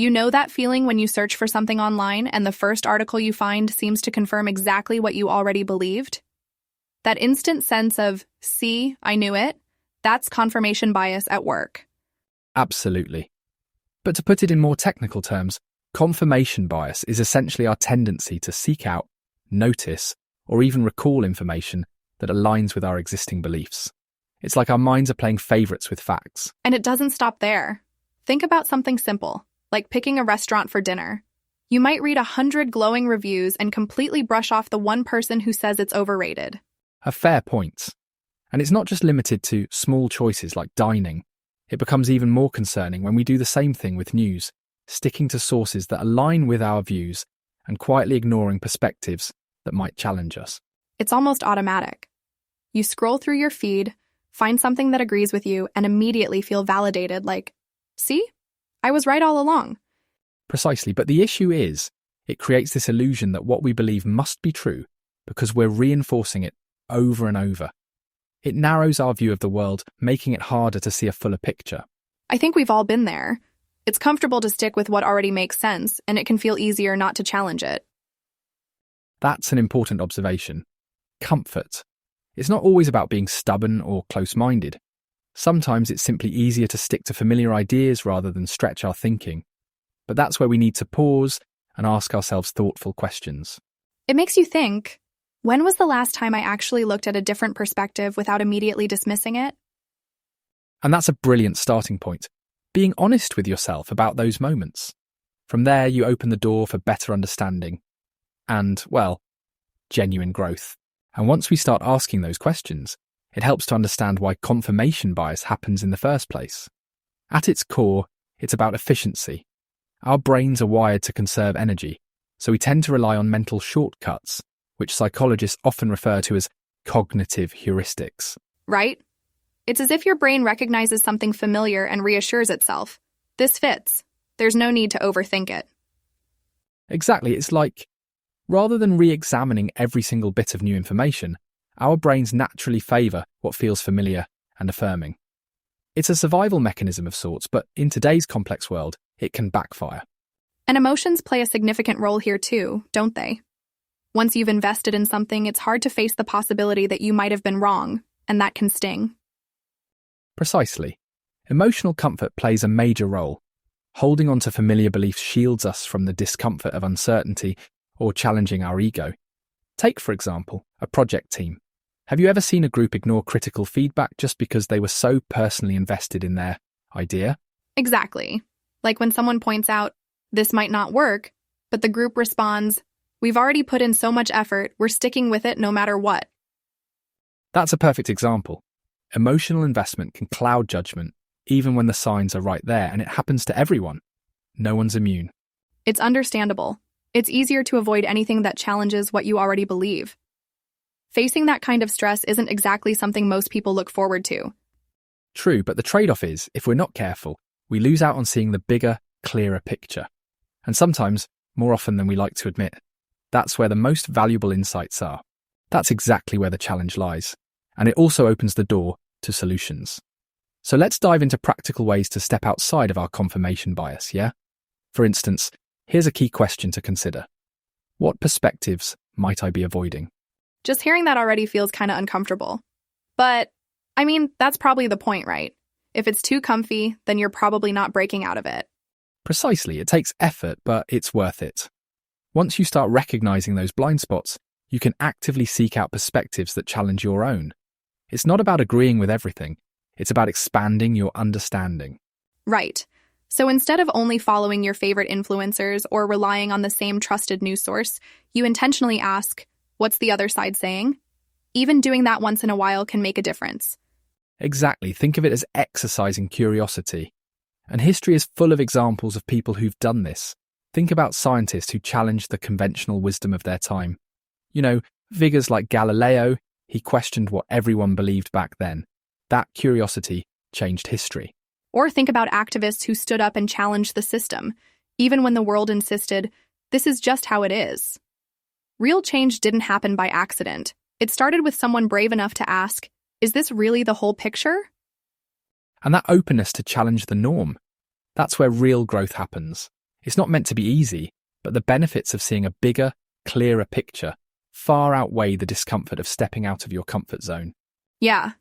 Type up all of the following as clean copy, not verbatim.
You know that feeling when you search for something online and the first article you find seems to confirm exactly what you already believed? That instant sense of, see, I knew it, that's confirmation bias at work. Absolutely. But to put it in more technical terms, confirmation bias is essentially our tendency to seek out, notice, or even recall information that aligns with our existing beliefs. It's like our minds are playing favorites with facts. And it doesn't stop there. Think about something simple, like picking a restaurant for dinner. You might read 100 glowing reviews and completely brush off the one person who says it's overrated. A fair point. And it's not just limited to small choices like dining. It becomes even more concerning when we do the same thing with news, sticking to sources that align with our views and quietly ignoring perspectives that might challenge us. It's almost automatic. You scroll through your feed, find something that agrees with you, and immediately feel validated like, see? I was right all along. Precisely, but the issue is, it creates this illusion that what we believe must be true because we're reinforcing it over and over. It narrows our view of the world, making it harder to see a fuller picture. I think we've all been there. It's comfortable to stick with what already makes sense, and it can feel easier not to challenge it. That's an important observation. Comfort. It's not always about being stubborn or close-minded. Sometimes it's simply easier to stick to familiar ideas rather than stretch our thinking. But that's where we need to pause and ask ourselves thoughtful questions. It makes you think, when was the last time I actually looked at a different perspective without immediately dismissing it? And that's a brilliant starting point. Being honest with yourself about those moments. From there, you open the door for better understanding and, well, genuine growth. And once we start asking those questions, it helps to understand why confirmation bias happens in the first place. At its core, it's about efficiency. Our brains are wired to conserve energy, so we tend to rely on mental shortcuts, which psychologists often refer to as cognitive heuristics. Right? It's as if your brain recognizes something familiar and reassures itself. This fits. There's no need to overthink it. Exactly, it's like, rather than re-examining every single bit of new information, our brains naturally favour what feels familiar and affirming. It's a survival mechanism of sorts, but in today's complex world, it can backfire. And emotions play a significant role here too, don't they? Once you've invested in something, it's hard to face the possibility that you might have been wrong, and that can sting. Precisely. Emotional comfort plays a major role. Holding on to familiar beliefs shields us from the discomfort of uncertainty or challenging our ego. Take, for example, a project team. Have you ever seen a group ignore critical feedback just because they were so personally invested in their idea? Exactly. Like when someone points out, this might not work, but the group responds, we've already put in so much effort, we're sticking with it no matter what. That's a perfect example. Emotional investment can cloud judgment, even when the signs are right there, and it happens to everyone. No one's immune. It's understandable. It's easier to avoid anything that challenges what you already believe. Facing that kind of stress isn't exactly something most people look forward to. True, but the trade-off is, if we're not careful, we lose out on seeing the bigger, clearer picture. And sometimes, more often than we like to admit, that's where the most valuable insights are. That's exactly where the challenge lies. And it also opens the door to solutions. So let's dive into practical ways to step outside of our confirmation bias, yeah? For instance, here's a key question to consider. What perspectives might I be avoiding? Just hearing that already feels kind of uncomfortable. But, I mean, that's probably the point, right? If it's too comfy, then you're probably not breaking out of it. Precisely, it takes effort, but it's worth it. Once you start recognizing those blind spots, you can actively seek out perspectives that challenge your own. It's not about agreeing with everything. It's about expanding your understanding. Right. So instead of only following your favorite influencers or relying on the same trusted news source, you intentionally ask, what's the other side saying? Even doing that once in a while can make a difference. Exactly. Think of it as exercising curiosity. And history is full of examples of people who've done this. Think about scientists who challenged the conventional wisdom of their time. You know, figures like Galileo, he questioned what everyone believed back then. That curiosity changed history. Or think about activists who stood up and challenged the system, even when the world insisted, this is just how it is. Real change didn't happen by accident. It started with someone brave enough to ask, is this really the whole picture? And that openness to challenge the norm, that's where real growth happens. It's not meant to be easy, but the benefits of seeing a bigger, clearer picture far outweigh the discomfort of stepping out of your comfort zone. Yeah,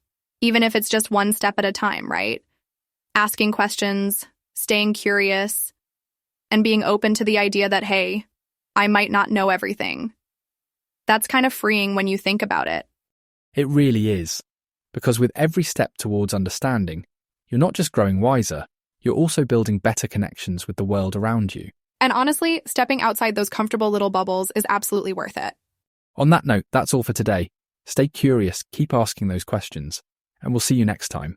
even if it's just one step at a time, right? Asking questions, staying curious, and being open to the idea that, hey, I might not know everything. That's kind of freeing when you think about it. It really is, because with every step towards understanding, you're not just growing wiser, you're also building better connections with the world around you. And honestly, stepping outside those comfortable little bubbles is absolutely worth it. On that note, that's all for today. Stay curious, keep asking those questions, and we'll see you next time.